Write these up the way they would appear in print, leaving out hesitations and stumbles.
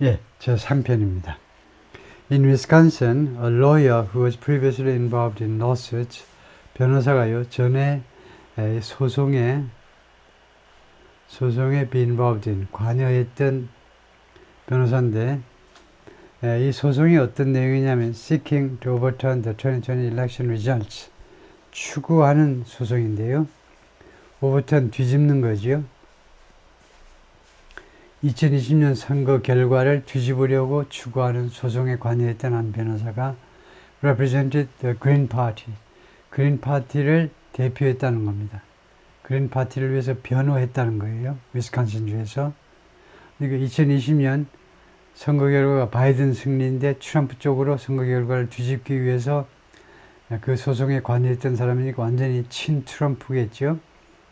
예, 제 3편입니다. In Wisconsin, a lawyer who was previously involved in lawsuits, 변호사가요, 전에 소송에 be involved in, 관여했던 변호사인데, 이 소송이 어떤 내용이냐면, seeking to overturn the 2020 election results, 추구하는 소송인데요. overturn, 뒤집는 거지요. 2020년 선거 결과를 뒤집으려고 추구하는 소송에 관여했던 한 변호사가 represented the Green Party, 그린 파티를 대표했다는 겁니다. 그린 파티를 위해서 변호했다는 거예요. 위스콘신주에서. 그러니까 2020년 선거 결과가 바이든 승리인데 트럼프 쪽으로 선거 결과를 뒤집기 위해서 그 소송에 관여했던 사람이니까 완전히 친 트럼프겠죠.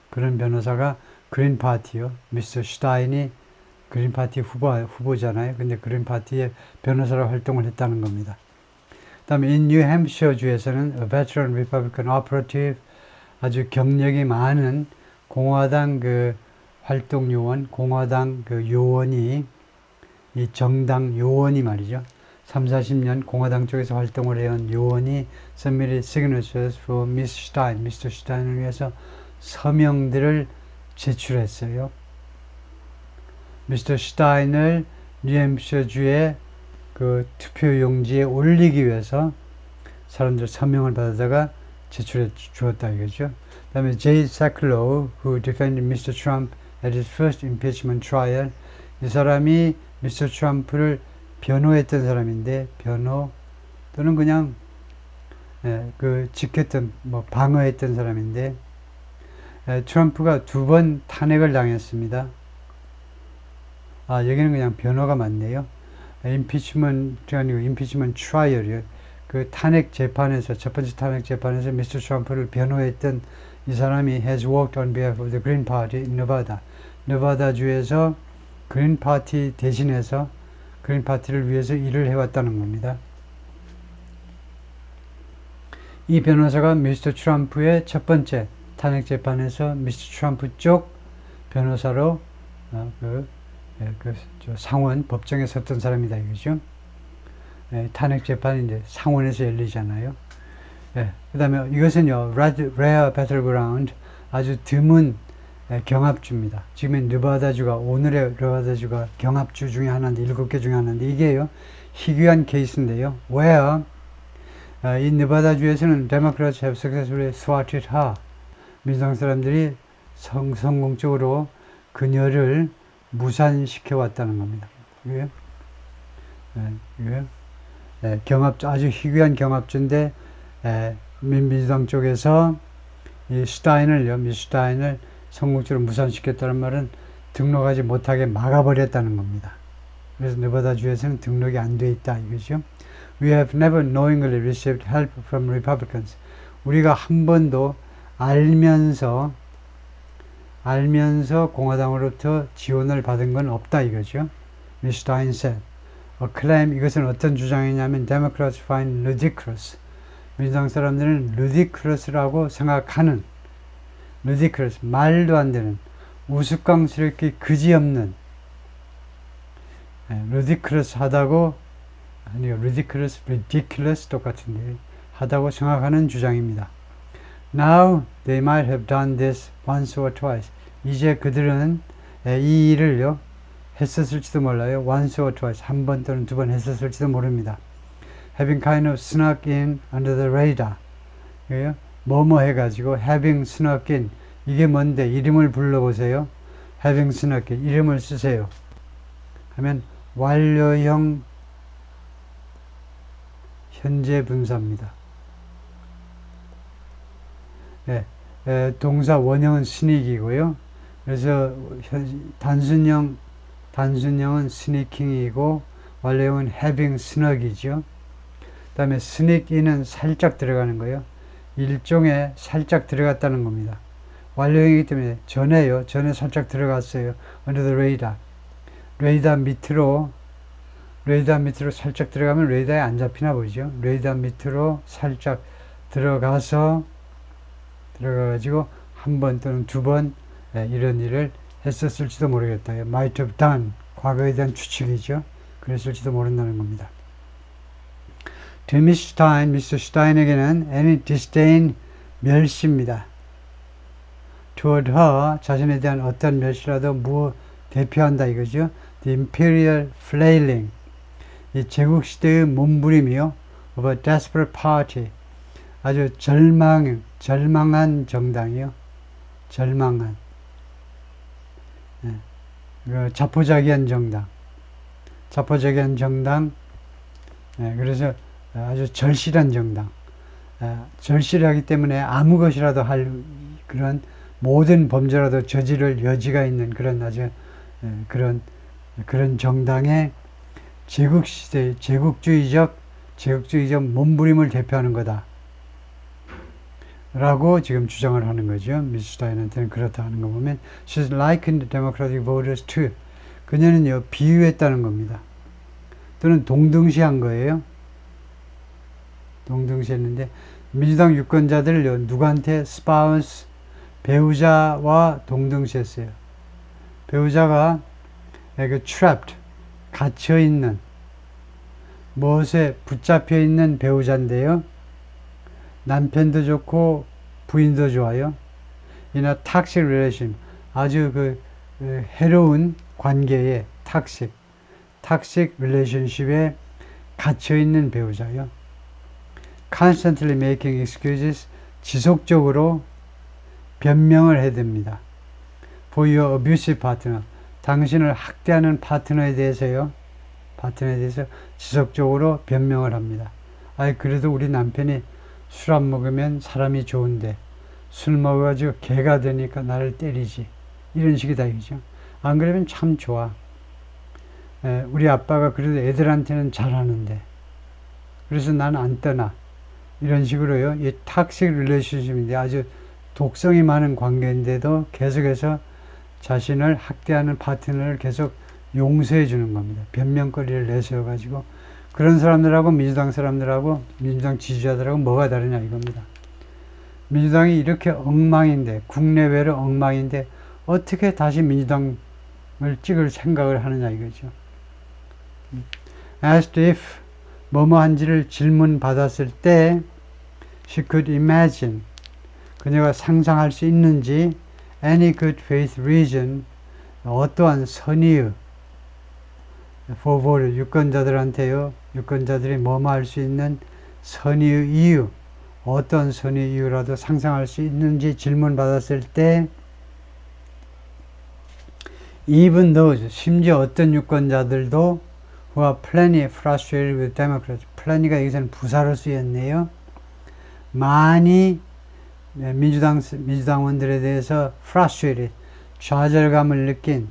그런 변호사가 그린 파티요. 미스터 슈타인이 그린 파티 후보잖아요. 근데 그린 파티의 변호사로 활동을 했다는 겁니다. 그 다음에 in New Hampshire 주에서는 a veteran Republican operative, 아주 경력이 많은 공화당 그 활동 요원, 공화당 그 요원이, 이 정당 요원이 말이죠. 30-40년 공화당 쪽에서 활동을 해온 요원이 submitted signatures for Miss Stein, Mr. Stein을 위해서 서명들을 제출했어요. 미스터 슈타인을 뉴햄셔주의 그 투표용지에 올리기 위해서 사람들 서명을 받아다가 제출해 주었다 이거죠. 그 다음에 Jay Sekulow, who defended Mr. Trump at his first impeachment trial, 이 사람이 미스터 트럼프를 변호했던 사람인데, 변호 또는 그냥 그 지켰던, 방어했던 사람인데, 트럼프가 2번 탄핵을 당했습니다. 여기는 그냥 변호가 맞네요. 임피치먼트 아니고 임피치먼트 트라이얼이요. 그 탄핵 재판에서, 첫 번째 탄핵 재판에서 미스터 트럼프를 변호했던 이 사람이 has worked on behalf of the Green Party in Nevada. 네바다주에서 그린 파티 대신해서 그린 파티를 위해서 일을 해왔다는 겁니다. 이 변호사가 미스터 트럼프의 첫 번째 탄핵 재판에서 미스터 트럼프 쪽 변호사로 상원 법정에 섰던 사람이다 이거죠. 탄핵 재판이 이제 상원에서 열리잖아요. 그 다음에 이것은요, rare battleground, 아주 드문 경합주입니다. 지금 느바다주가, 오늘의 느바다주가 경합주 중에 하나인데, 7개 중에 하나인데, 이게요, 희귀한 케이스인데요. where 이 느바다주에서는 Democrats have successfully swatted her, 민주당 사람들이 성공적으로 그녀를 무산시켜 왔다는 겁니다. 이게 경합주, 아주 희귀한 경합주인데, 민주당 쪽에서 이 슈타인을 성공적으로 무산시켰다는 말은 등록하지 못하게 막아버렸다는 겁니다. 그래서 네바다주에서는 등록이 안 돼 있다 이거죠. We have never knowingly received help from Republicans. 우리가 한 번도 알면서 공화당으로부터 지원을 받은 건 없다 이거죠. Ms. Stein said. A claim, 이것은 어떤 주장이냐면 Democrats find ludicrous. 민주당 사람들은 ludicrous라고 생각하는, ludicrous, 말도 안 되는, 우스꽝스럽게 그지없는, ludicrous 하다고, 아니요, ridiculous 똑같은데, 하다고 생각하는 주장입니다. Now they might have done this once or twice. 이제 그들은 이 일을요 했었을지도 몰라요. once or twice, 한 번 또는 2번 했었을지도 모릅니다. Having kind of snuck in under the radar. 뭐뭐 해가지고 having snuck in, 이게 뭔데? 이름을 불러보세요. having snuck in, 이름을 쓰세요. 하면 완료형 현재 분사입니다. 동사 원형은 sneak이고요. 그래서 단순형은 sneaking이고 완료형은 having snuck이죠. 그 다음에 sneak in은 살짝 들어가는 거예요. 일종의 살짝 들어갔다는 겁니다. 완료형이기 때문에 전에 살짝 들어갔어요. under the radar. 레이더 밑으로 살짝 들어가면 레이더에 안 잡히나 보죠. 레이더 밑으로 살짝 들어가가지고 한 번 또는 2번 이런 일을 했었을지도 모르겠다. might have done, 과거에 대한 추측이죠. 그랬을지도 모른다는 겁니다. To Miss Stein, 미스터 슈타인에게는 any disdain, 멸시입니다. Toward her, 자신에 대한 어떤 멸시라도 대표한다 이거죠. The imperial flailing, 이 제국시대의 몸부림이요. Of a desperate party, 아주 절망한 정당이요. 절망한, 자포자기한 정당, 그래서 아주 절실한 정당, 절실하기 때문에 아무 것이라도 할 그런 모든 범죄라도 저지를 여지가 있는 그런 아주 그런 정당의 제국시대, 제국주의적 몸부림을 대표하는 거다 라고 지금 주장을 하는 거죠. 미스 슈타인한테는 그렇다 하는 거 보면 She's likened democratic voters to, 그녀는요 비유했다는 겁니다. 또는 동등시한 거예요. 동등시했는데 민주당 유권자들 누구한테 spouse, 배우자와 동등시했어요. 배우자가 trapped, 갇혀있는, 무엇에 붙잡혀 있는 배우자인데요. 남편도 좋고 부인도 좋아요. In a toxic relation, 아주 해로운 관계에 toxic relationship에 갇혀있는 배우자요. Constantly making excuses, 지속적으로 변명을 해댑니다. For your abusive partner, 당신을 학대하는 파트너에 대해서 지속적으로 변명을 합니다. 그래도 우리 남편이 술 안 먹으면 사람이 좋은데 술 먹어가지고 개가 되니까 나를 때리지. 이런 식이다 이거죠. 안 그러면 참 좋아. 우리 아빠가 그래도 애들한테는 잘하는데 그래서 난 안 떠나. 이런 식으로요. 이 탁식 릴레이션십인데 아주 독성이 많은 관계인데도 계속해서 자신을 학대하는 파트너를 계속 용서해 주는 겁니다. 변명거리를 내세워가지고. 그런 사람들하고 민주당 사람들하고 민주당 지지자들하고 뭐가 다르냐 이겁니다. 민주당이 이렇게 엉망인데, 국내외로 엉망인데 어떻게 다시 민주당을 찍을 생각을 하느냐 이거죠. Asked if 뭐뭐 한지를 질문받았을 때 she could imagine, 그녀가 상상할 수 있는지 any good faith reason, 어떠한 선의의 for voter, 유권자들이 뭐뭐 할 수 있는 선의의 이유, 어떤 선의의 이유라도 상상할 수 있는지 질문받았을 때 even those, 심지어 어떤 유권자들도 who are plenty frustrated with Democrats, plenty가 여기서는 부사로 쓰였네요. 많이 민주당원들에 대해서 frustrated, 좌절감을 느낀,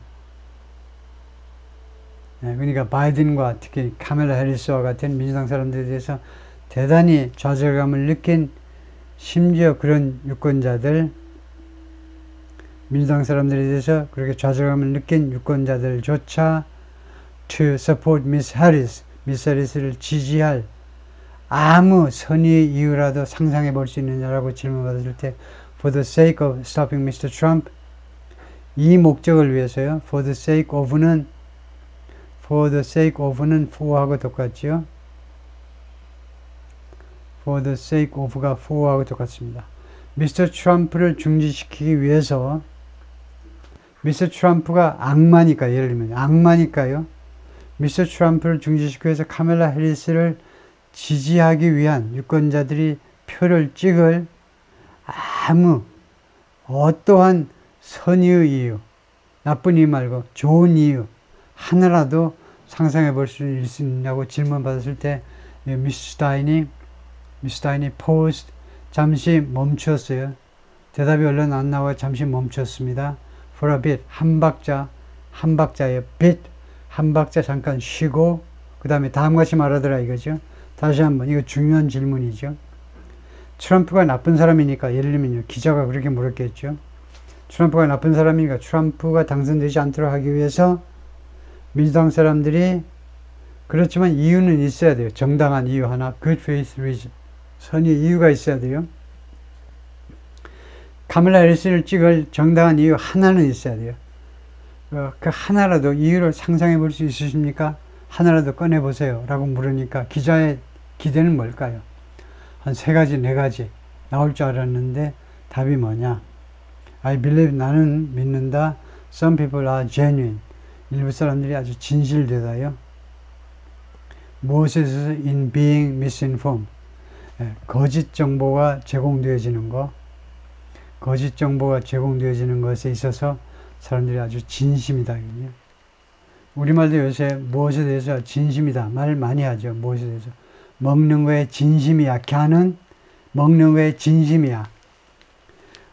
그러니까 바이든과 특히 카멜라 해리스와 같은 민주당 사람들에 대해서 대단히 좌절감을 느낀, 심지어 그런 유권자들, 민주당 사람들에 대해서 그렇게 좌절감을 느낀 유권자들조차 to support Miss Harris, 미스 해리스를 지지할 아무 선의의 이유라도 상상해 볼 수 있느냐라고 질문받았을 때 for the sake of stopping Mr. Trump, 이 목적을 위해서요. for the sake of는 for하고 똑같죠. for the sake of가 for하고 똑같습니다. 미스터 트럼프를 중지시키기 위해서, 미스터 트럼프가 악마니까, 예를 들면 악마니까요. 미스터 트럼프를 중지시키기 위해서 카멜라 해리스를 지지하기 위한 유권자들이 표를 찍을 아무 어떠한 선의의 이유, 나쁜 이유 말고 좋은 이유 하나라도 상상해 볼 수 있느냐고 질문받았을 때 미스 스타인이 paused, 잠시 멈추었어요. 대답이 얼른 안 나와 잠시 멈췄습니다. for a bit, 한 박자의 bit, 한 박자 잠깐 쉬고 그 다음에 다음같이 말하더라 이거죠. 다시 한번, 이거 중요한 질문이죠. 트럼프가 나쁜 사람이니까, 예를 들면요, 기자가 그렇게 물었겠죠. 트럼프가 나쁜 사람이니까 트럼프가 당선되지 않도록 하기 위해서 민주당 사람들이, 그렇지만 이유는 있어야 돼요. 정당한 이유 하나, good faith reason, 선의 이유가 있어야 돼요. 카멜라 해리스를 찍을 정당한 이유 하나는 있어야 돼요. 그 하나라도 이유를 상상해 볼 수 있으십니까? 하나라도 꺼내보세요 라고 물으니까 기자의 기대는 뭘까요? 한 3가지, 4가지 나올 줄 알았는데 답이 뭐냐? I believe, 나는 믿는다. Some people are genuine. 일부 사람들이 아주 진실되다요. 무엇에 있어서 in being misinformed. 거짓 정보가 제공되어지는 거. 거짓 정보가 제공되어지는 것에 있어서 사람들이 아주 진심이다. 우리말도 요새 무엇에 대해서 진심이다 말 많이 하죠. 무엇에 대해서. 먹는 거에 진심이야. 걔는 먹는 거에 진심이야.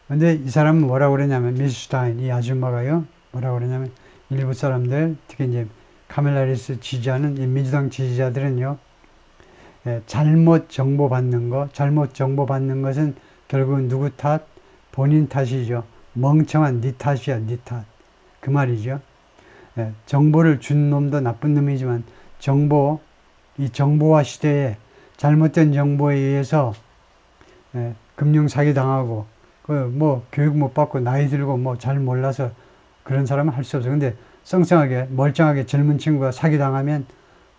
근데 이 사람은 뭐라고 그러냐면, 미스 슈타인, 이 아줌마가요, 뭐라고 그러냐면, 일부 사람들, 특히 이제 카멜라 해리스 지지하는 이 민주당 지지자들은요, 잘못 정보 받는 거, 잘못 정보 받는 것은 결국은 누구 탓? 본인 탓이죠. 멍청한 니 탓이야, 니 탓. 그 말이죠. 정보를 준 놈도 나쁜 놈이지만, 이 정보화 시대에 잘못된 정보에 의해서 금융 사기 당하고, 교육 못 받고 나이 들고 잘 몰라서 그런 사람은 할 수 없어요. 근데 썽썽하게 멀쩡하게 젊은 친구가 사기 당하면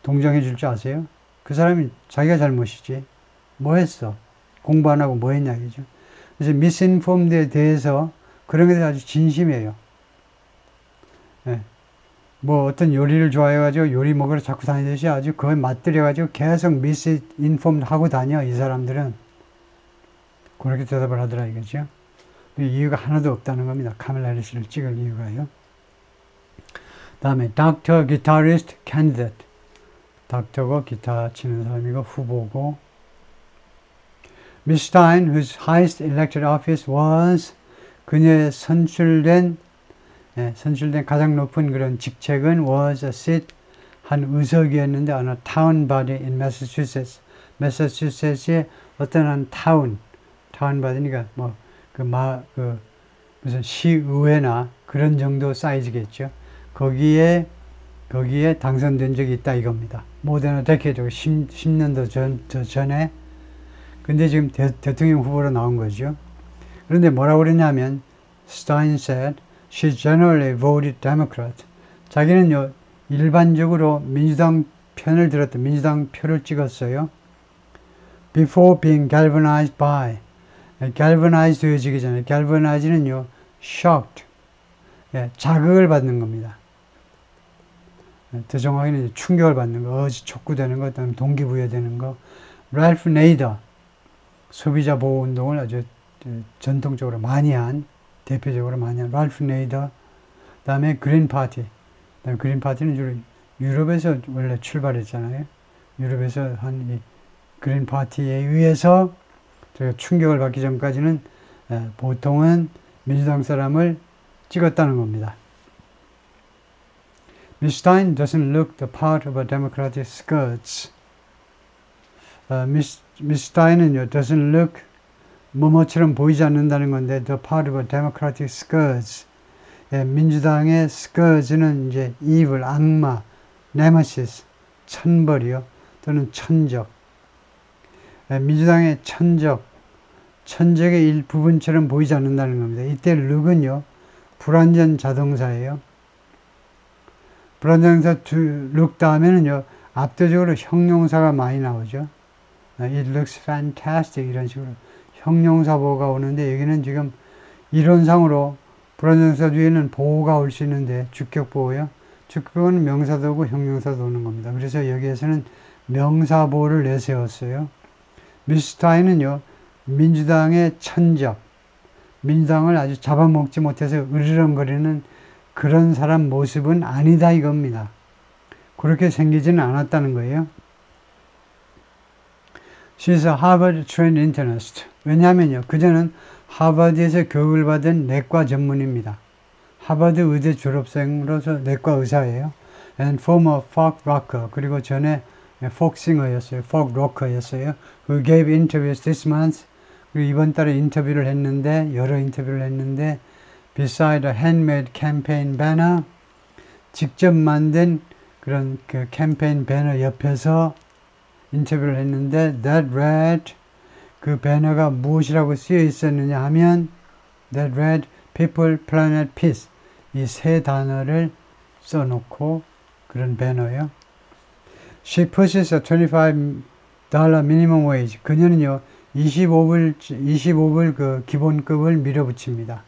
동정해 줄 줄 아세요? 그 사람이 자기가 잘못이지. 뭐 했어? 공부 안 하고 뭐 했냐 이죠. 그래서 미스인폼드에 대해서 그런 것에 아주 진심이에요. 어떤 요리를 좋아해가지고 요리 먹으러 자꾸 다니듯이 아주 그거에 맞들여가지고 계속 미스인폼드 하고 다녀, 이 사람들은. 그렇게 대답을 하더라 이거죠. 이유가 하나도 없다는 겁니다. 카멜라 해리스를 찍을 이유가요. 다음에 Dr. Guitarist Candidate. 닥터고 기타 치는 사람이고 후보고. Miss Stein, whose highest elected office was, 그녀의 선출된 가장 높은 그런 직책은 was a seat, 한 의석이었는데 어느 town body in Massachusetts. 매사추세츠의 어떤 한 타운 바디니까 무슨 시의회나 그런 정도 사이즈겠죠. 거기에 당선된 적이 있다 이겁니다. 모데나 데케이드 10년도 전에. 근데 지금 대통령 후보로 나온 거죠. 그런데 뭐라고 그러냐면, Stein said she generally voted Democrat. 자기는 일반적으로 민주당 편을 들었다. 민주당 표를 찍었어요. Before being galvanized by. galvanize 되어지기 전에, galvanize는요, shocked. 자극을 받는 겁니다. 더 정확히는 충격을 받는 거, 촉구되는 거, 동기부여되는 거. 랄프 네이더, 소비자 보호 운동을 아주 전통적으로 대표적으로 많이 한 랄프 네이더. 다음에 그린 파티. 그린 파티는 주로 유럽에서 원래 출발했잖아요. 유럽에서 한 이 그린 파티에 의해서 충격을 받기 전까지는 보통은 민주당 사람을 찍었다는 겁니다. Miss Stein doesn't look the part of a Democratic skirts. Miss Stein은요, doesn't look, 뭐뭐처럼 보이지 않는다는 건데, the part of a Democratic skirts. 민주당의 scourge는 이제 evil, 악마, nemesis, 천벌이요, 또는 천적. 민주당의 천적의 일부분처럼 보이지 않는다는 겁니다. 이때 look은요, 불완전 자동사예요. 불완전사 look 다음에는요, 압도적으로 형용사가 많이 나오죠. It looks fantastic 이런 식으로 형용사 보호가 오는데, 여기는 지금 이론상으로 불완전사 뒤에는 보호가 올 수 있는데, 주격 보호요. 주격은 명사도 오고 형용사도 오는 겁니다. 그래서 여기에서는 명사 보호를 내세웠어요. 미스 스타인은요, 민주당의 천적, 민주당을 아주 잡아먹지 못해서 으르렁거리는 그런 사람 모습은 아니다 이겁니다. 그렇게 생기지는 않았다는 거예요. She's a Harvard trained internist. 왜냐하면요, 그녀는 하버드에서 교육을 받은 내과 전문입니다. 하버드 의대 졸업생으로서 내과 의사예요. And former folk rocker. 그리고 전에 폭싱어였어요. folk rocker였어요. Who gave interviews this month. 그리고 이번 달에 인터뷰를 했는데, 여러 인터뷰를 했는데, beside a handmade campaign banner, 직접 만든 그런 그 캠페인 배너 옆에서 인터뷰를 했는데, that read, 그 배너가 무엇이라고 쓰여 있었느냐 하면, that read, people, planet, peace. 이 세 단어를 써놓고 그런 배너요. She pushes a $25 minimum wage. 그녀는요, 25불 그 기본급을 밀어붙입니다.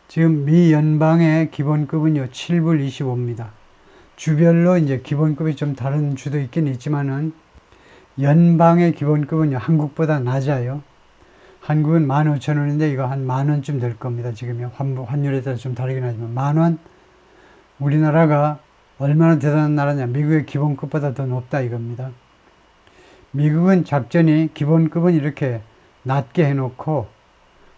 지금 미 연방의 기본급은요, 7불 25입니다. 주별로 이제 기본급이 좀 다른 주도 있긴 있지만은, 연방의 기본급은요, 한국보다 낮아요. 한국은 15,000원인데, 이거 한 만원쯤 될 겁니다. 지금요, 환율에 따라 좀 다르긴 하지만, 만원. 우리나라가 얼마나 대단한 나라냐. 미국의 기본급보다 더 높다 이겁니다. 미국은 작전이 기본급은 이렇게 낮게 해놓고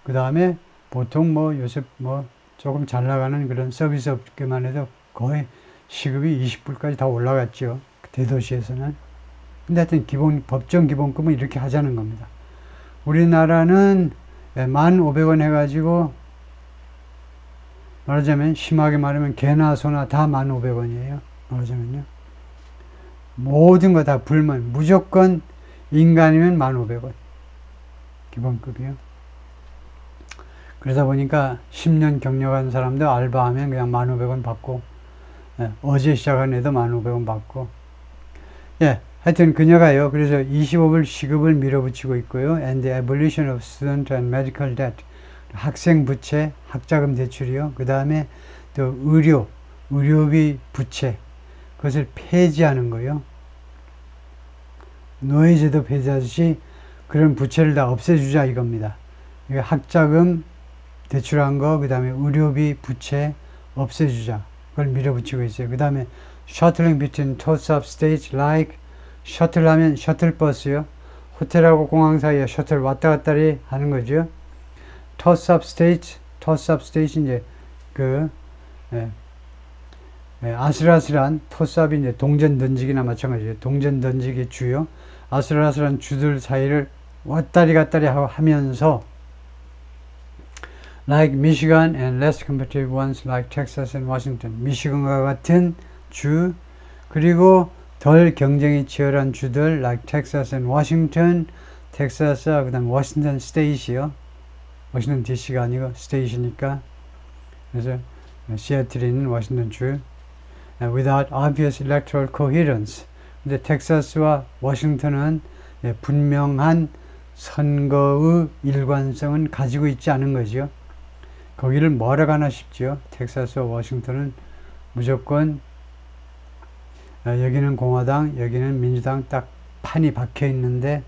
그 다음에 보통 뭐 요새 뭐 조금 잘 나가는 그런 서비스 업계만 해도 거의 시급이 20불까지 다 올라갔죠. 대도시에서는. 근데 하여튼 법정 기본급은 이렇게 하자는 겁니다. 우리나라는 1,500원 해가지고 말하자면 심하게 말하면 개나 소나 다 1,500원이에요. 말하자면요. 모든 거 다 불만 무조건 인간이면 1,500원 기본급이요. 그러다 보니까 10년 경력한 사람도 알바하면 그냥 1,500원 받고 어제 시작한 애도 1,500원 받고 하여튼 그녀가요. 그래서 25불 시급을 밀어붙이고 있고요. And the abolition of student and medical debt. 학생 부채, 학자금 대출이요. 그 다음에 또 의료비 부채. 그것을 폐지하는 거예요. 노예제도 폐지하듯이 그런 부채를 다 없애주자 이겁니다. 학자금 대출한 거, 그 다음에 의료비 부채 없애주자. 그걸 밀어붙이고 있어요. 그 다음에 shuttling between toss-up states like 셔틀 하면 셔틀버스요. 호텔하고 공항 사이에 셔틀 왔다 갔다 하는 거죠. toss-up stage 이제 아슬아슬한 토스업이 이제 동전 던지기나 마찬가지예요. 동전 던지기 주요. 아슬아슬한 주들 사이를 왔다리 갔다리 하면서 like Michigan and less competitive ones like Texas and Washington. 미시건과 같은 주 그리고 덜 경쟁이 치열한 주들 like Texas and Washington. 텍사스 그다음 워싱턴 스테이트요. 워싱턴 DC가 아니고 스테이트니까 그래서 시애틀에 있는 워싱턴 주 without obvious electoral coherence. 근데 텍사스와 워싱턴은 분명한 선거의 일관성은 가지고 있지 않은 거죠. 거기를 뭐라 가나 싶죠. 텍사스와 워싱턴은 무조건 여기는 공화당, 여기는 민주당 딱 판이 박혀 있는데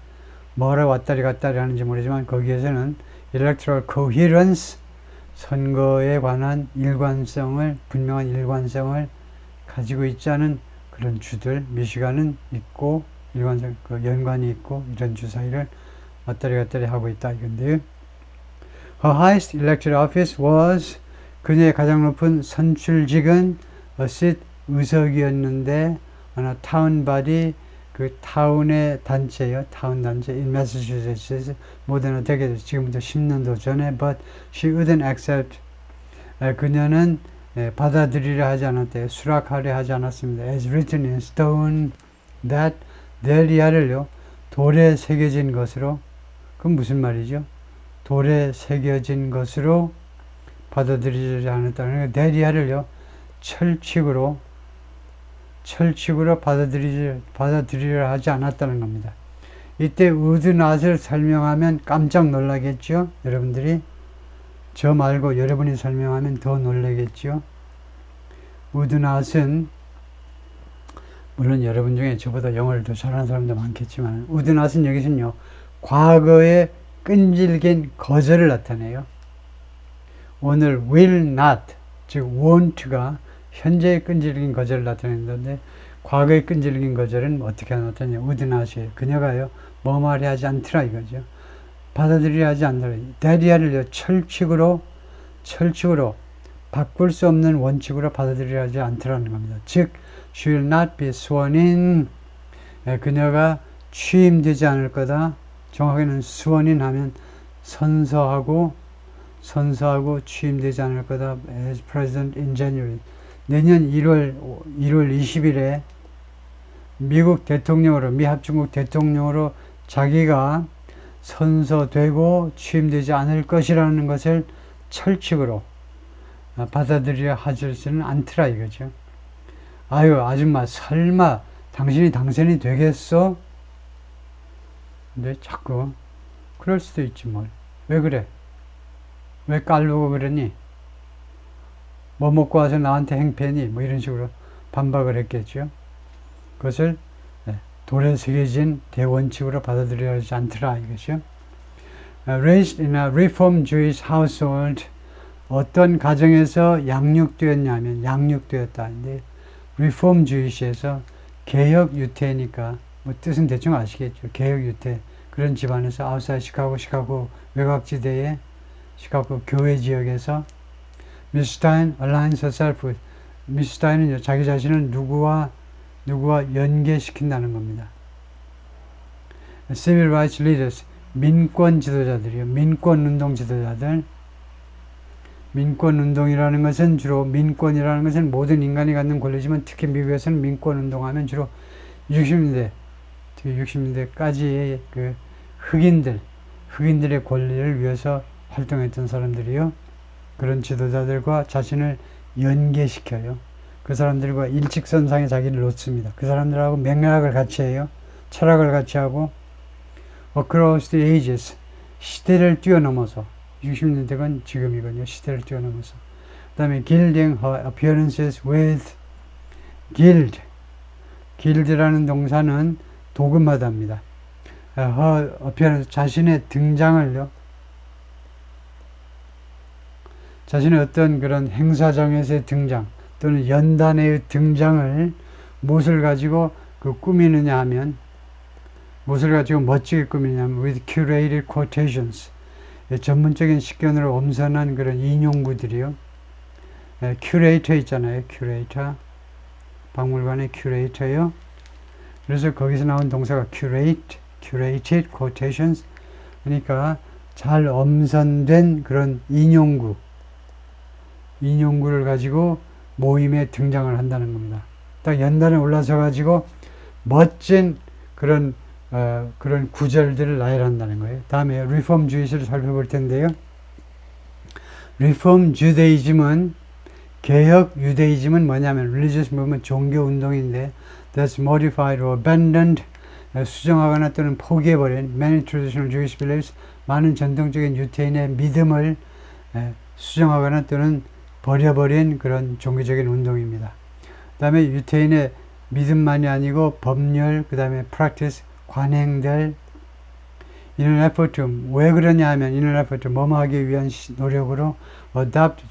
뭐라 왔다리 갔다리 하는지 모르지만 거기에서는 electoral coherence, 선거에 관한 일관성을, 분명한 일관성을 가지고 있지 않은 그런 주들, 미시간은 있고, 일관성, 연관이 있고, 이런 주 사이를 왔다리 갔다리 하고 있다, 이건데요. Her highest elected office was, 그녀의 가장 높은 선출직은 a seat, 의석이었는데, 하나, 타운 바디, 그 타운의 단체요, 타운 단체, in Massachusetts, 모데나 되게 지금부터 10년도 전에, but she wouldn't accept, 그녀는 받아들이려 하지 않았대요. 수락하려 하지 않았습니다. As written in stone, that, 델리아를요, 돌에 새겨진 것으로, 그건 무슨 말이죠? 돌에 새겨진 것으로 받아들이지 않았다는 거예요. 델리아를요, 철칙으로 받아들이려 하지 않았다는 겁니다. 이때 우드낫을 설명하면 깜짝 놀라겠죠? 여러분들이 저 말고 여러분이 설명하면 더 놀라겠죠? 우드낫은 물론 여러분 중에 저보다 영어를 더 잘하는 사람도 많겠지만 우드낫은 여기서는요 과거의 끈질긴 거절을 나타내요. 오늘 will not 즉 won't가 현재의 끈질긴 거절을 나타내는데 과거의 끈질긴 거절은 어떻게 나타내냐. 우드낫이에요. 그녀가요 뭐 말이 하지 않더라 이거죠. 받아들이려 하지 않더라. 대리아를요 철칙으로 바꿀 수 없는 원칙으로 받아들이려 하지 않더라는 겁니다. 즉 she will not be sworn in. 그녀가 취임되지 않을 거다. 정확히는 sworn in 하면 선서하고 취임되지 않을 거다. as president in January. 내년 1월 20일에 미국 대통령으로, 미합중국 대통령으로 자기가 선서되고 취임되지 않을 것이라는 것을 철칙으로 받아들여 하지는 않더라 이거죠. 아유, 아줌마, 설마 당신이 당선이 되겠어? 근데 자꾸 그럴 수도 있지 뭘. 왜 그래? 왜 깔르고 그러니? 뭐 먹고 와서 나한테 행패니? 뭐 이런 식으로 반박을 했겠죠. 그것을 돌에 새겨진 대원칙으로 받아들여야 하지 않더라 이것이요. Raised in a Reform Jewish household, 어떤 가정에서 양육되었냐면 양육되었다. 근데 Reform Jewish에서 개혁 유태니까 뭐 뜻은 대충 아시겠죠. 개혁 유태 그런 집안에서 아웃사이드 시카고 외곽지대의 시카고 교회 지역에서 미스 스타인 aligns herself with, 미스 스타인은 자기 자신을 누구와 연계시킨다는 겁니다. Civil Rights Leaders, 민권 지도자들이요. 민권운동 지도자들. 민권운동이라는 것은 주로 민권이라는 것은 모든 인간이 갖는 권리지만 특히 미국에서는 민권운동하면 주로 60년대, 특히 60년대까지의 그 흑인들의 권리를 위해서 활동했던 사람들이요. 그런 지도자들과 자신을 연계시켜요. 그 사람들과 일직선상에 자기를 놓습니다. 그 사람들하고 맥락을 같이 해요. 철학을 같이 하고 across the ages, 시대를 뛰어넘어서 60년대건 지금이군요. 시대를 뛰어넘어서 그 다음에 gilding her appearances with gild라는 동사는 도금하다입니다. her appearance, 자신의 등장을요. 자신의 어떤 그런 행사장에서의 등장 또는 연단의 등장을 무엇을 가지고 꾸미느냐 하면 무엇을 가지고 멋지게 꾸미냐면 with curated quotations, 전문적인 식견으로 엄선한 그런 인용구들이요. 큐레이터 있잖아요. 큐레이터, 박물관의 큐레이터요. 그래서 거기서 나온 동사가 curated quotations, 그러니까 잘 엄선된 그런 인용구를 가지고 모임에 등장을 한다는 겁니다. 딱 연단에 올라서 가지고 멋진 그런 구절들을 나열한다는 거예요. 다음에 Reform Jewish를 살펴볼 텐데요. Reform Judaism은 개혁 유대이즘은 뭐냐면 Religious Movement, 종교 운동인데 that's modified or abandoned, 수정하거나 또는 포기해버린 many traditional Jewish beliefs, 많은 전통적인 유태인의 믿음을 수정하거나 또는 버려버린 그런 종교적인 운동입니다. 그 다음에 유태인의 믿음만이 아니고 법률, 그 다음에 practice, 관행들, in an effort to, 왜 그러냐 하면 in an effort to, 뭐뭐 하기 위한 노력으로 adapt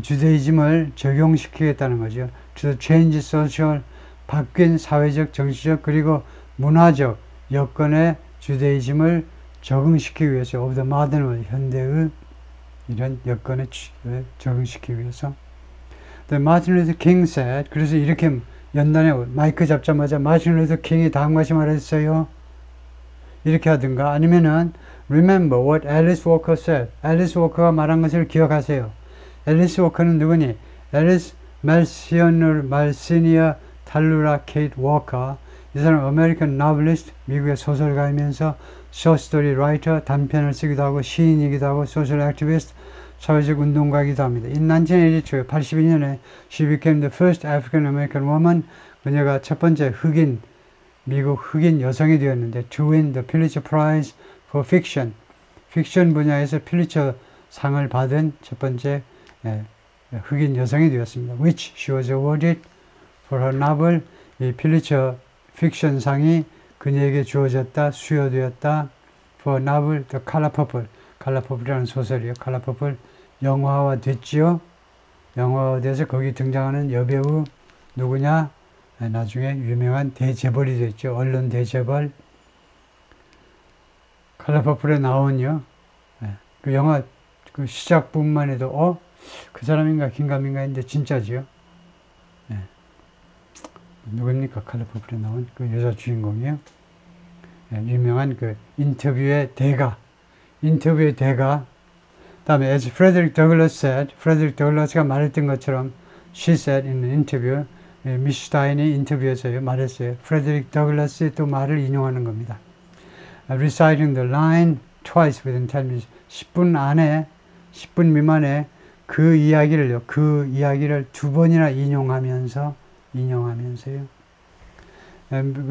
주대이즘을 적용시키겠다는 거죠. to change social, 바뀐 사회적, 정치적, 그리고 문화적 여건에 주대이즘을 적응시키기 위해서 of the modern world, 현대의 이런 여건에 적응시키기 위해서. 마틴 루터 킹 said, 그래서 이렇게 연단에 마이크 잡자마자 마틴 루터 킹이 다음같이 말했어요. 이렇게 하든가 아니면은 remember what Alice Walker said. 앨리스 워커가 말한 것을 기억하세요. 앨리스 워커는 누구니? 앨리스 말시니아 탈루라 케이트 워커. 이 사람 아메리칸 노블리스트, 미국의 소설가이면서 쇼스토리 라이터, 단편을 쓰기도 하고 시인이기도 하고 소셜 액티비스트, 사회적 운동가이기도 합니다. In 1982, 82년에 she became the first African American woman. 그녀가 첫 번째 미국 흑인 여성이 되었는데 to win the Pulitzer Prize for Fiction, 픽션 분야에서 필리처 상을 받은 첫 번째 흑인 여성이 되었습니다. Which she was awarded for her novel. 이 필리처 픽션 상이 그녀에게 주어졌다, 수여되었다. for novel The Color Purple. 칼라 퍼플이라는 소설이요. 칼라 퍼플 영화화 됐지요. 영화화돼서 거기 등장하는 여배우 누구냐? 나중에 유명한 대재벌이 됐죠. 언론 대재벌. 칼라 퍼플에 나온요. 그 영화 그 시작 부분만 해도 그 사람인가 긴가민가 했는데 진짜지요. 누굽니까? 칼라 퍼플에 나온 그 여자 주인공이요. 유명한 그 인터뷰의 대가. 다음에 as Frederick Douglass said, 프레드릭 더글라스가 말했던 것처럼 she said in an interview, 미스 슈타인이 인터뷰에서 말했어요. 프레드릭 더글라스의 또 말을 인용하는 겁니다. Reciting the line twice within 10 minutes. 10분 미만에 그 이야기를 두 번이나 인용하면서요.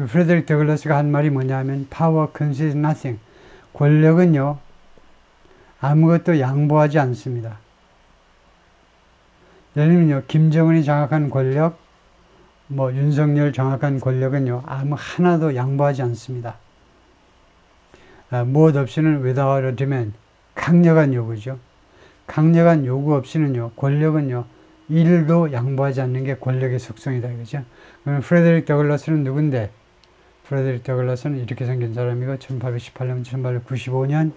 프레데릭 더글라스가 한 말이 뭐냐면 power concedes nothing. 권력은요 아무것도 양보하지 않습니다. 예를 들면요 김정은이 장악한 권력, 뭐 윤석열 장악한 권력은요 아무 하나도 양보하지 않습니다. 무엇 없이는 without a demand, 강력한 요구죠. 강력한 요구 없이는요 권력은요 일도 양보하지 않는 게 권력의 속성이다 이거죠. 그럼 프레데릭 더글라스는 누군데? 프레데릭 더글라스는 이렇게 생긴 사람이고 1818년 1895년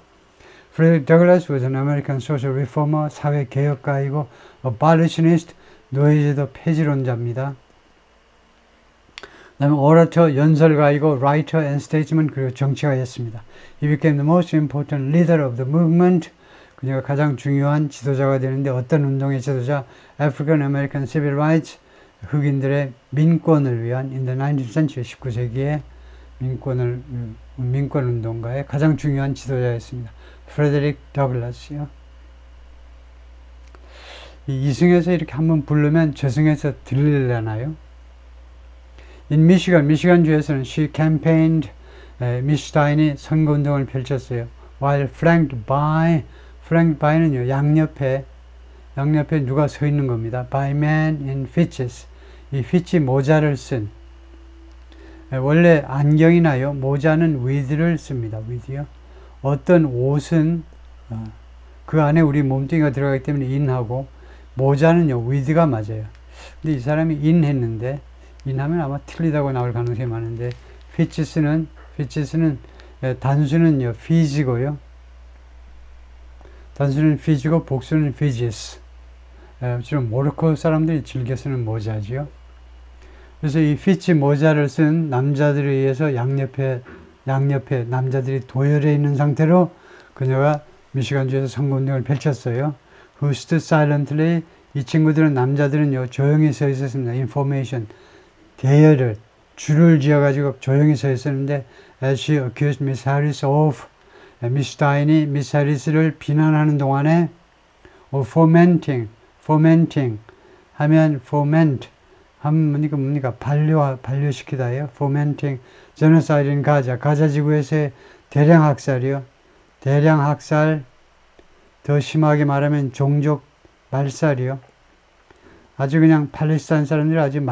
프레데릭 더글라스 was an American social reformer, 사회 개혁가이고 abolitionist, 노예제도 폐지론자입니다. 그 다음에 orator, 연설가이고 writer and statesman, 그리고 정치가였습니다. He became the most important leader of the movement. 그녀가 가장 중요한 지도자가 되는데 어떤 운동의 지도자? African American Civil Rights, 흑인들의 민권을 위한 in the 19th century, 19세기의 민권 운동가의 가장 중요한 지도자였습니다. 프레데릭 더글라스요. 이승에서 이렇게 한번 부르면 저승에서 들리려나요? In 미시간주에서는 she campaigned, 미스 슈타인이 선거운동을 펼쳤어요. While flanked by는요, 양옆에 누가 서 있는 겁니다. By men in fitches, 이 피치 모자를 쓴, 원래 안경이나요, 모자는 with를 씁니다. with요. 어떤 옷은 그 안에 우리 몸뚱이가 들어가기 때문에 in하고, 모자는요, with가 맞아요. 근데 이 사람이 in했는데, 인하면 아마 틀리다고 나올 가능성이 많은데, fitches는 단수는요, fees고요. 단수는 fees고 복수는 fidges. 주로 모로코 사람들이 즐겨 쓰는 모자지요. 그래서 이 피치 모자를 쓴 남자들에 의해서 양옆에 남자들이 도열해 있는 상태로 그녀가 미시간주에서 선거운동을 펼쳤어요. Who stood silently, 이 친구들은 남자들은요 조용히 서 있었습니다. Information, 대열을 줄을 지어가지고 조용히 서 있었는데 as she accused Miss Harris of, 미스 슈타인이 미스 해리스를 비난하는 동안에 fomenting 하면 foment 하면 뭡니까 반려시키다예요. fomenting genocide in 가자 지구에서의 대량 학살이요. 대량 학살, 더 심하게 말하면 종족 말살이요. 아주 그냥 팔레스타인 사람들이 아주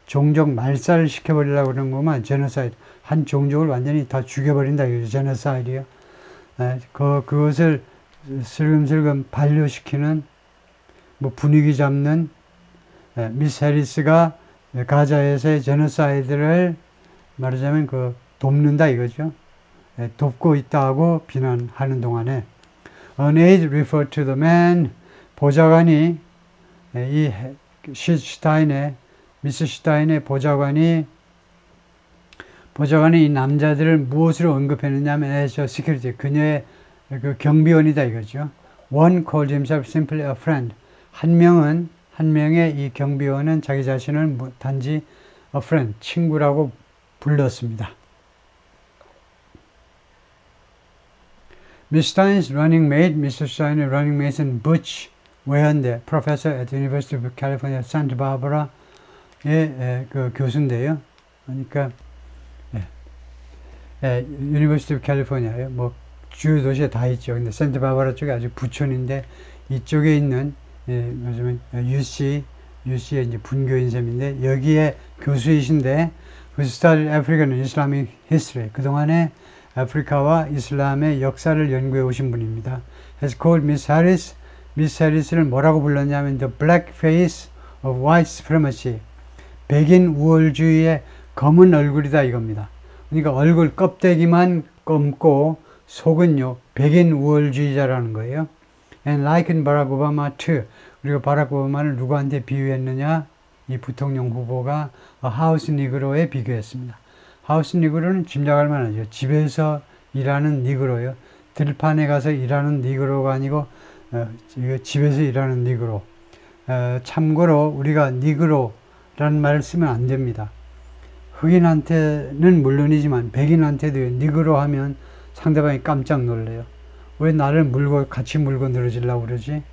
종족 말살을 시켜버리려고 그러는 거만 제노사이드, 한 종족을 완전히 다 죽여버린다 이거죠. 제노사이드요. 그것을 슬금슬금 반려시키는, 분위기 잡는 미스 해리스가 가자에서의 제노사이드를 말하자면 돕는다 이거죠. 돕고 있다고 비난하는 동안에 An aide referred to the man, 보좌관이 미스 슈타인의 보좌관이 이 남자들을 무엇으로 언급했느냐면 as a security, 그녀의 경비원이다 이거죠. One called himself simply a friend. 한 명의 이 경비원은 자기 자신을 단지 a friend, 친구라고 불렀습니다. Miss Stein's running mate, Mr. Stein의 running mate은 Butch 웨어인데, professor at the University of California, Santa Barbara의 교수인데요. 그러니까 University of California요. 주요 도시에 다 있죠. 근데 산타바바라 쪽에 아주 부촌인데 이쪽에 있는 요즘은 UC의 이제 분교인 셈인데 여기에 교수이신데 who studied African and Islamic history. 그동안에 아프리카와 이슬람의 역사를 연구해 오신 분입니다. has called Miss Harris. 미스 해리스를 뭐라고 불렀냐면 the black face of white supremacy. 백인 우월주의의 검은 얼굴이다 이겁니다. 그러니까 얼굴 껍데기만 검고 속은요 백인 우월주의자라는 거예요. And likened Barack Obama to, 그리고 바락 오바마를 누구한테 비유했느냐? 이 부통령 후보가 하우스 니그로에 비교했습니다. 하우스 니그로는 짐작할 만하죠. 집에서 일하는 니그로요. 들판에 가서 일하는 니그로가 아니고 집에서 일하는 니그로. 참고로 우리가 니그로라는 말을 쓰면 안 됩니다. 흑인한테는 물론이지만 백인한테도 니그로 하면 상대방이 깜짝 놀래요. 왜 나를 같이 물고 늘어지려고 그러지?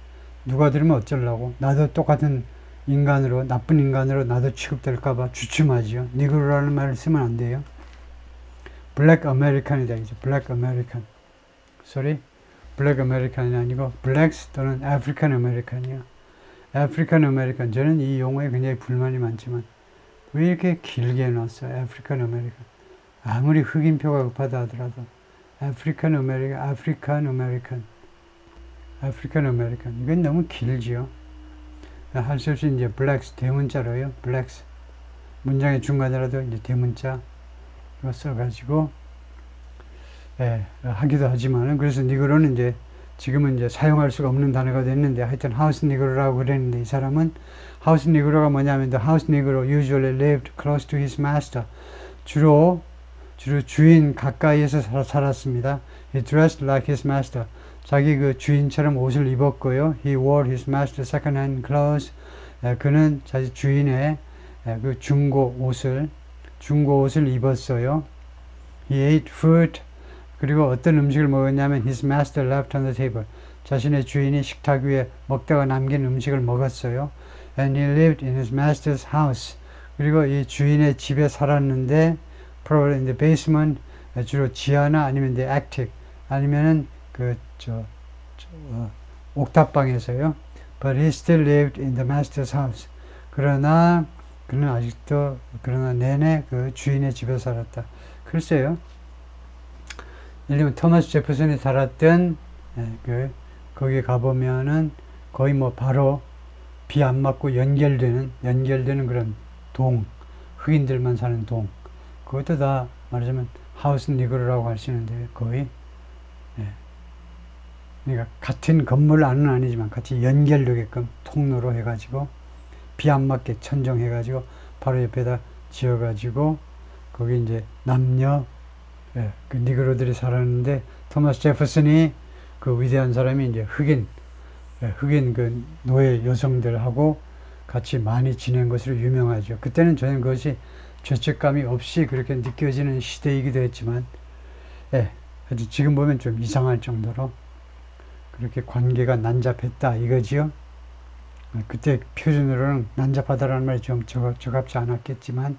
누가 들으면 어쩌려고. 나도 똑같은 인간으로, 나쁜 인간으로 나도 취급될까봐 주춤하지요. 니그로라는 말을 쓰면 안 돼요. 블랙 아메리칸이다 이죠. 블랙 아메리칸. sorry. 블랙 아메리칸이 아니고 블랙스 또는 아프리칸 아메리칸이요. 아프리칸 아메리칸. 저는 이 용어에 굉장히 불만이 많지만 왜 이렇게 길게 해놨어요? 아프리칸 아메리칸. 아무리 흑인표가 급하다 하더라도 아프리칸 아메리칸, 아프리칸 아메리칸, 아프리칸 아메리칸. 이건 너무 길지요. 할 수 없이 이제 블랙스 대문자로요. 블랙스. 문장의 중간이라도 이제 대문자 이거 써가지고 하기도 하지만은 그래서 니그로는 이제 지금은 이제 사용할 수가 없는 단어가 됐는데 하여튼 하우스 니그로라고 그랬는데 이 사람은 하우스 니그로가 뭐냐면 the house negro usually lived close to his master. 주로 주인 가까이에서 살았습니다. He dressed like his master. 자기 그 주인처럼 옷을 입었고요. He wore his master's second-hand clothes. 그는 자기 주인의 그 중고 옷을 입었어요. He ate fruit. 그리고 어떤 음식을 먹었냐면 his master left on the table. 자신의 주인이 식탁 위에 먹다가 남긴 음식을 먹었어요. And he lived in his master's house. 그리고 이 주인의 집에 살았는데 probably in the basement, 주로 지하나 아니면 the attic, 아니면은 옥탑방에서요. But he still lived in the master's house. 그러나 그는 아직도 내내 그 주인의 집에 살았다. 글쎄요. 예를 들면 토마스 제퍼슨이 살았던 거기 가보면은 거의 뭐 바로 비 안 맞고 연결되는 그런 흑인들만 사는 그것도 다 말하자면 하우스 니그로라고 하시는데 거의 그러니까 같은 건물 안은 아니지만 같이 연결되게끔 통로로 해가지고 비 안 맞게 천정해가지고 바로 옆에다 지어가지고 거기 이제 남녀 그 니그로들이 살았는데 토마스 제퍼슨이 그 위대한 사람이 이제 흑인 그 노예 여성들하고 같이 많이 지낸 것으로 유명하죠. 그때는 저는 그것이 죄책감이 없이 그렇게 느껴지는 시대이기도 했지만 지금 보면 좀 이상할 정도로 그렇게 관계가 난잡했다 이거지요. 그때 표준으로는 난잡하다라는 말이 좀 적합지 않았겠지만